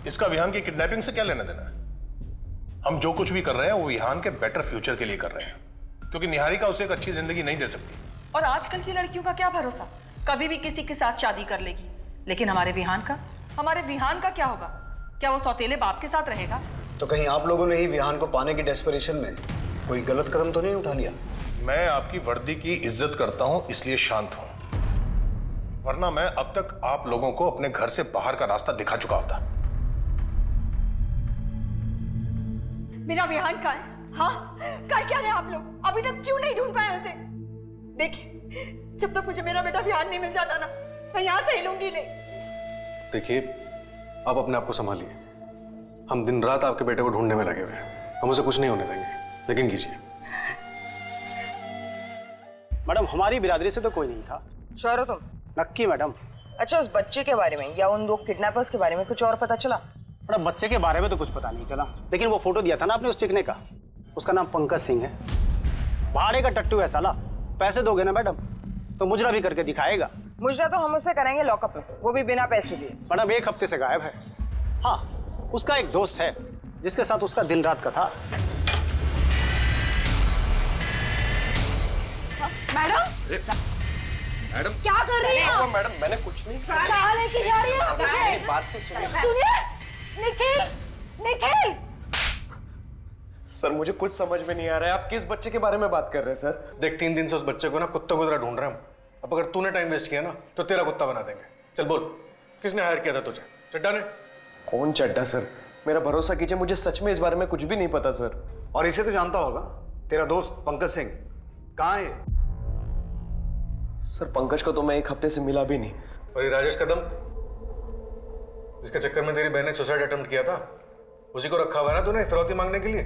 Speaker 3: इसका विहान की किडनैपिंग से क्या लेना देना है? हम जो कुछ भी कर रहे हैं वो विहान के बेटर फ्यूचर के लिए कर रहे हैं, क्योंकि निहारिका उसे एक अच्छी जिंदगी नहीं दे सकती।
Speaker 5: और आजकल की लड़कियों का क्या भरोसा, कभी भी किसी के साथ शादी कर लेगी। लेकिन हमारे विहान का क्या होगा? क्या वो सौतेले बाप के साथ रहेगा?
Speaker 12: तो कहीं आप लोगों ने ही विहान को पाने की डेस्परेशन में कोई गलत कदम तो नहीं उठा लिया?
Speaker 3: मैं आपकी वर्दी की इज्जत करता हूं, इसलिए शांत हूं, वरना मैं अब तक आप लोगों को अपने घर से बाहर का रास्ता दिखा चुका होता।
Speaker 7: मेरा विहान कहाँ है? हाँ, कर क्या रहे आप लोग? अभी तक क्यों नहीं ढूंढ पाए उसे? देखिए, जब तक मुझे मेरा बेटा विहान नहीं मिल जाता ना, मैं यहाँ से हिलूंगी नहीं।
Speaker 13: देखिए, आप अपने आप को संभालिए। हम दिन रात आपके बेटे को ढूंढने में लगे हुए हैं, हम उसे कुछ नहीं होने देंगे, लेकिन कीजिए।
Speaker 4: मैडम, हमारी बिरादरी से तो कोई नहीं था।
Speaker 15: श्योर हो तुम?
Speaker 4: नक्की मैडम।
Speaker 15: अच्छा, उस बच्चे के बारे में या उन 2 किडनैपर्स के बारे में कुछ और पता चला?
Speaker 4: मैडम, बच्चे के बारे में तो कुछ पता नहीं चला, लेकिन वो फोटो दिया था ना आपने उस चिकने का, उसका नाम पंकज सिंह है। भाड़े का टट्टू है साला। पैसे दोगे ना मैडम तो मुजरा भी करके दिखाएगा।
Speaker 15: मुजरा तो हम उसे कराएंगे लॉकअप में, वो भी बिना पैसे दिए।
Speaker 4: मैडम, 1 हफ्ते से गायब है। हाँ, उसका एक दोस्त है जिसके साथ उसका दिन रात का था।
Speaker 7: मैडम,
Speaker 11: मैडम
Speaker 7: क्या कर रही हैं?
Speaker 11: मैडम, मैंने कुछ नहीं किया।
Speaker 7: कहाँ लेके जा रही हैं आप उसे?
Speaker 11: मेरी बात तो सुनिए।
Speaker 7: सुनिए, निखिल, निखिल।
Speaker 13: सर, मुझे कुछ समझ में नहीं आ रहा है, आप किस बच्चे के बारे में बात कर रहे हैं सर? देख, 3 दिन से उस बच्चे को ना कुत्ता गुजरा ढूंढ रहे हैं हम। अब अगर तूने टाइम वेस्ट किया ना तो तेरा कुत्ता बना देंगे। चल बोल, किसने हायर किया था तुझे? चड्डा ने? कौन चड्डा सर? मेरा भरोसा कीजिए, मुझे सच में इस बारे में कुछ भी नहीं पता सर।
Speaker 12: और इसे तो जानता होगा, तेरा दोस्त पंकज सिंह कहाँ है?
Speaker 13: सर, पंकज को तो मैं 1 हफ्ते से मिला भी नहीं। और ये राजेश कदम, जिसके चक्कर में तेरी बहन ने सुसाइड अटेम्प्ट किया था, उसी को रखा हुआ है ना तूने फिरौती मांगने के लिए?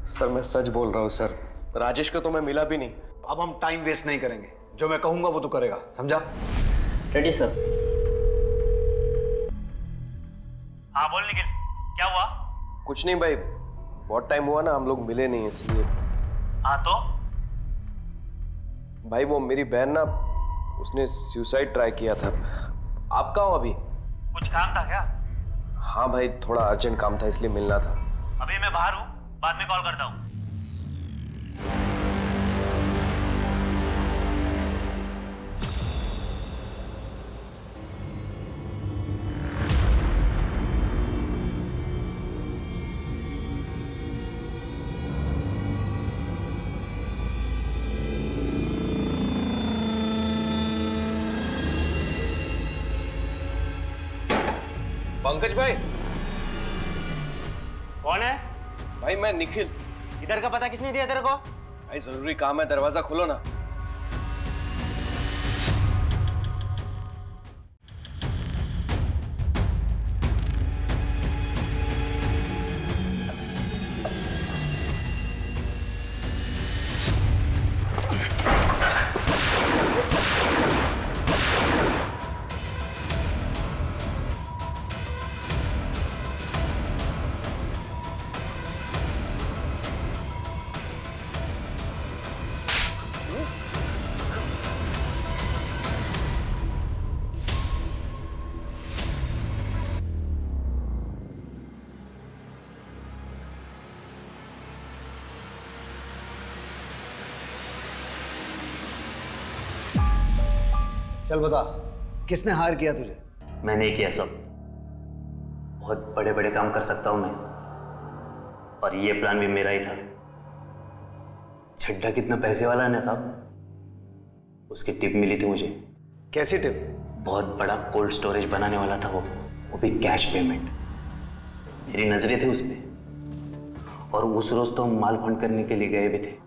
Speaker 13: सर, मैं सच बोल रहा हूँ सर, राजेश को तो मैं मिला भी नहीं।
Speaker 12: अब हम टाइम वेस्ट नहीं करेंगे, जो मैं कहूंगा वो तो करेगा, समझा?
Speaker 22: Ready sir.
Speaker 23: हाँ बोल निखिल, क्या हुआ?
Speaker 16: कुछ नहीं भाई, बहुत टाइम हुआ ना हम लोग मिले नहीं, इसलिए।
Speaker 23: हाँ तो?
Speaker 16: भाई वो मेरी बहन ना, उसने सुसाइड ट्राई किया था। आप कहाँ हो अभी?
Speaker 23: कुछ काम था क्या?
Speaker 16: हाँ भाई, थोड़ा अर्जेंट काम था इसलिए मिलना था।
Speaker 23: अभी मैं बाहर हूँ, बाद में कॉल करता हूँ।
Speaker 16: पंकज भाई।
Speaker 23: कौन है?
Speaker 16: भाई मैं निखिल।
Speaker 23: इधर का पता किसने दिया तेरे को?
Speaker 16: भाई जरूरी काम है, दरवाजा खोलो ना।
Speaker 12: चल बता, किसने हायर किया तुझे?
Speaker 22: मैंने किया सब। बहुत बड़े बड़े काम कर सकता हूं मैं, और ये प्लान भी मेरा ही था। छड्डा कितना पैसे वाला है ना साहब, उसकी टिप मिली थी मुझे।
Speaker 12: कैसी टिप?
Speaker 22: बहुत बड़ा कोल्ड स्टोरेज बनाने वाला था वो भी कैश पेमेंट। मेरी नजरें थी उस पे, और उस रोज तो हम माल फंड करने के लिए गए भी थे।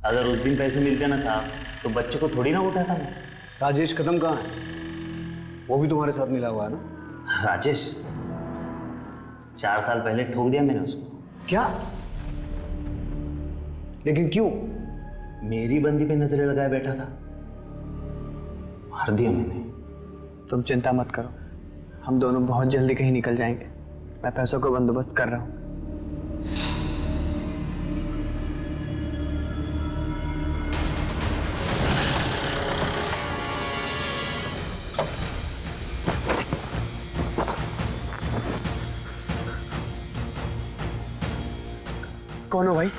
Speaker 22: अगर उस दिन पैसे मिलते ना साहब, तो बच्चे को थोड़ी ना उठाता मैं।
Speaker 12: राजेश कदम कहाँ है? वो भी तुम्हारे साथ मिला हुआ है ना?
Speaker 22: राजेश 4 साल पहले ठोक दिया मैंने उसको।
Speaker 12: क्या? लेकिन क्यों?
Speaker 22: मेरी बंदी पे नजरें लगाए बैठा था, मार दिया मैंने।
Speaker 10: तुम चिंता मत करो, हम दोनों बहुत जल्दी कहीं निकल जाएंगे। मैं पैसों का बंदोबस्त कर रहा हूँ।
Speaker 22: कौन हो भाई?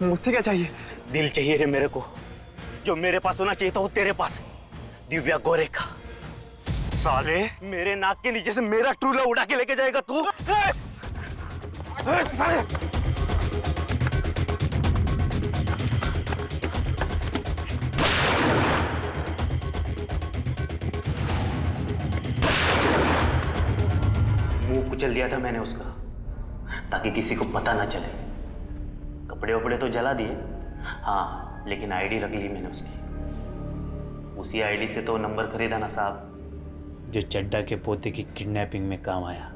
Speaker 22: मुझसे क्या चाहिए? दिल चाहिए रे मेरे को। जो मेरे पास होना चाहिए था वो तेरे पास है, दिव्या गोरेखा। साले, मेरे नाक के नीचे से मेरा ट्रूला उड़ा के लेके जाएगा तू? साले! मुंह कुचल दिया था मैंने उसका, ताकि किसी को पता ना चले। कपड़े वपड़े तो जला दिए, हाँ, लेकिन आईडी रख ली मैंने उसकी। उसी आईडी से तो नंबर खरीदा ना साहब, जो चड्डा के पोते की किडनैपिंग में काम आया।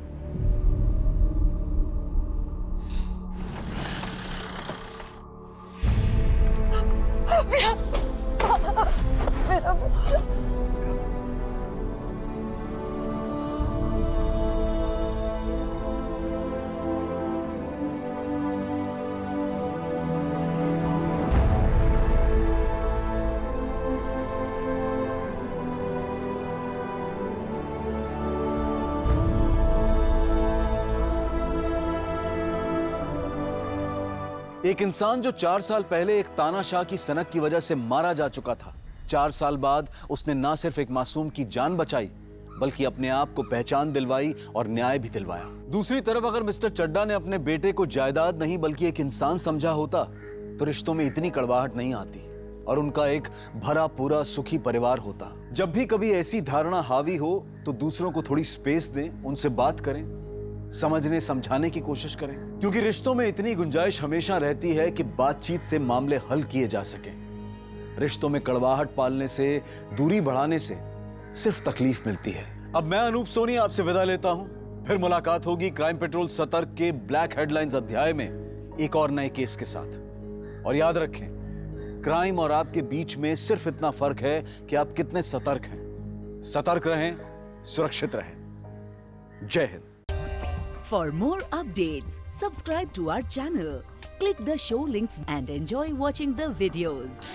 Speaker 2: एक इंसान जो 4 साल पहले एक तानाशाह की सनक की वजह से मारा जा चुका था, 4 साल बाद उसने ना सिर्फ एक मासूम की जान बचाई, बल्कि अपने आप को पहचान दिलवाई और न्याय भी दिलवाया। दूसरी तरफ अगर मिस्टर चड्डा ने अपने बेटे को जायदाद नहीं बल्कि एक इंसान समझा होता, तो रिश्तों में इतनी कड़वाहट नहीं आती और उनका एक भरा पूरा सुखी परिवार होता। जब भी कभी ऐसी धारणा हावी हो तो दूसरों को थोड़ी स्पेस दें, उनसे बात करें, समझने समझाने की कोशिश करें, क्योंकि रिश्तों में इतनी गुंजाइश हमेशा रहती है कि बातचीत से मामले हल किए जा सकें। रिश्तों में कड़वाहट पालने से, दूरी बढ़ाने से सिर्फ तकलीफ मिलती है। अब मैं अनूप सोनी आपसे विदा लेता हूं, फिर मुलाकात होगी क्राइम पेट्रोल सतर्क के ब्लैक हेडलाइंस अध्याय में एक और नए केस के साथ। और याद रखें, क्राइम और आपके बीच में सिर्फ इतना फर्क है कि आप कितने सतर्क हैं। सतर्क रहें, सुरक्षित रहें। जय Hind.
Speaker 14: For more updates, subscribe to our channel, click the show links and enjoy watching the videos.